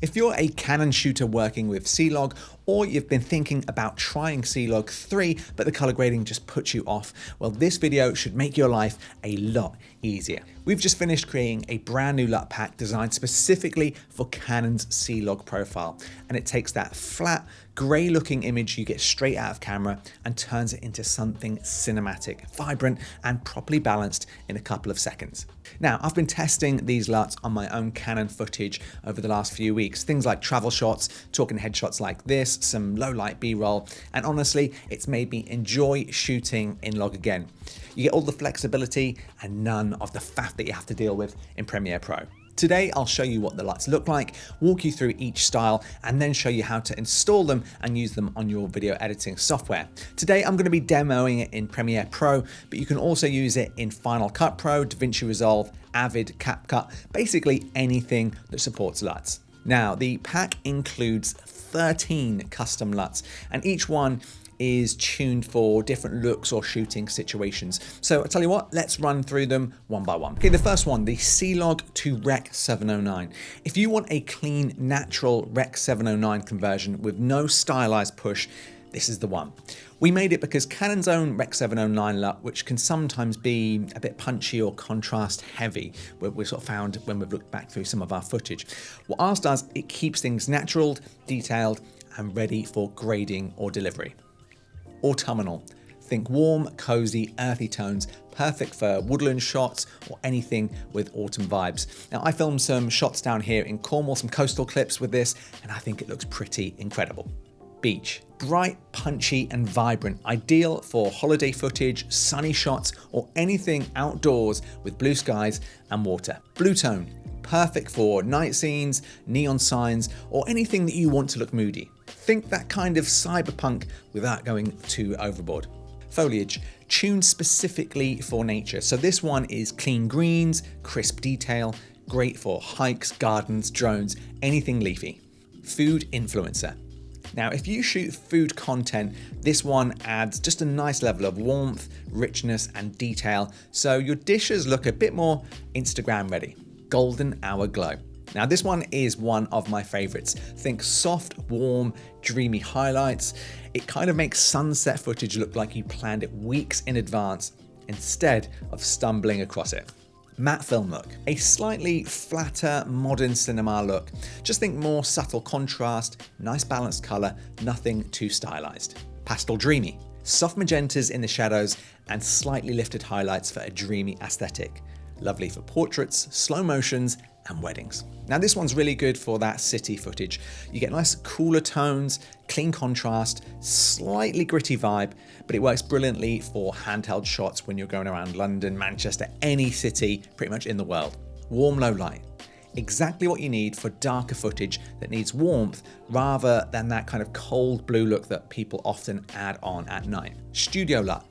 If you're a Canon shooter working with C-Log, or you've been thinking about trying C-Log 3, but the color grading just puts you off, well, this video should make your life a lot easier. We've just finished creating a brand new LUT pack designed specifically for Canon's C-Log profile, and it takes that flat, gray looking image you get straight out of camera and turns it into something cinematic, vibrant, and properly balanced in a couple of seconds. Now, I've been testing these LUTs on my own Canon footage over the last few weeks, things like travel shots, talking headshots like this, some low light B-roll, and honestly, it's made me enjoy shooting in log again. You get all the flexibility and none of the faff that you have to deal with in Premiere Pro. Today, I'll show you what the LUTs look like, walk you through each style, and then show you how to install them and use them on your video editing software. Today, I'm going to be demoing it in Premiere Pro, but you can also use it in Final Cut Pro, DaVinci Resolve, Avid, CapCut, basically anything that supports LUTs. Now, the pack includes 13 custom LUTs, and each one is tuned for different looks or shooting situations. So I'll tell you what, let's run through them one by one. Okay, the first one, the C-Log to Rec 709. If you want a clean, natural Rec 709 conversion with no stylized push, this is the one. We made it because Canon's own Rec 709 LUT, which can sometimes be a bit punchy or contrast heavy, we've sort of found when we've looked back through some of our footage. What ours does, it keeps things natural, detailed, and ready for grading or delivery. Autumnal. Think warm, cozy, earthy tones, perfect for woodland shots or anything with autumn vibes. Now, I filmed some shots down here in Cornwall, some coastal clips with this, and I think it looks pretty incredible. Beach. Bright, punchy, and vibrant, ideal for holiday footage, sunny shots, or anything outdoors with blue skies and water. Blue tone. Perfect for night scenes, neon signs, or anything that you want to look moody. Think that kind of cyberpunk without going too overboard. Foliage, tuned specifically for nature. So this one is clean greens, crisp detail, great for hikes, gardens, drones, anything leafy. Food influencer. Now, if you shoot food content, this one adds just a nice level of warmth, richness, and detail, so your dishes look a bit more Instagram ready. Golden hour glow. Now, this one is one of my favorites. Think soft, warm, dreamy highlights. It kind of makes sunset footage look like you planned it weeks in advance instead of stumbling across it. Matte film look. A slightly flatter, modern cinema look. Just think more subtle contrast, nice balanced color, nothing too stylized. Pastel dreamy. Soft magentas in the shadows and slightly lifted highlights for a dreamy aesthetic. Lovely for portraits, slow motions, and weddings. Now, this one's really good for that city footage. You get nice cooler tones, clean contrast, slightly gritty vibe, but it works brilliantly for handheld shots when you're going around London, Manchester, any city pretty much in the world. Warm low light. Exactly what you need for darker footage that needs warmth rather than that kind of cold blue look that people often add on at night. Studio LUT.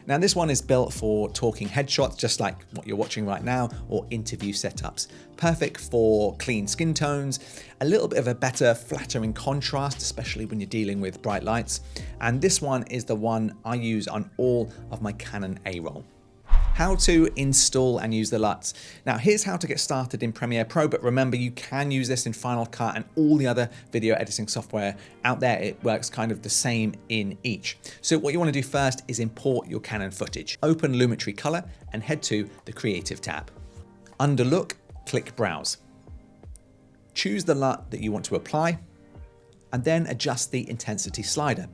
Now, this one is built for talking headshots, just like what you're watching right now, or interview setups. Perfect for clean skin tones, a little bit of a better flattering contrast, especially when you're dealing with bright lights. And this one is the one I use on all of my Canon A-roll. How to install and use the LUTs. Now, here's how to get started in Premiere Pro, but remember, you can use this in Final Cut and all the other video editing software out there. It works kind of the same in each. So what you want to do first is import your Canon footage. Open Lumetri Color and head to the Creative tab. Under Look, click Browse. Choose the LUT that you want to apply, and then adjust the intensity slider.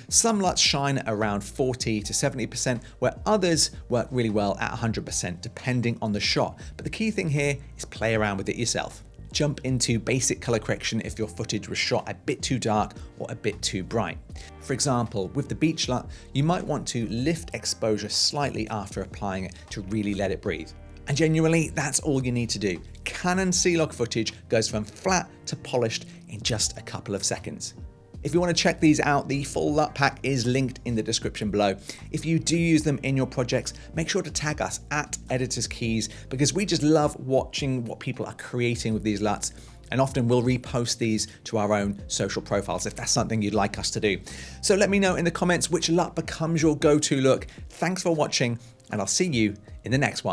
Some LUTs shine around 40 to 70%, where others work really well at 100%, depending on the shot. But the key thing here is play around with it yourself. Jump into basic color correction if your footage was shot a bit too dark or a bit too bright. For example, with the beach LUT, you might want to lift exposure slightly after applying it to really let it breathe. And genuinely, that's all you need to do. Canon C-Log footage goes from flat to polished in just a couple of seconds. If you want to check these out, the full LUT pack is linked in the description below. If you do use them in your projects, make sure to tag us at Editor's Keys, because we just love watching what people are creating with these LUTs, and often we'll repost these to our own social profiles if that's something you'd like us to do. So let me know in the comments which LUT becomes your go-to look. Thanks for watching, and I'll see you in the next one.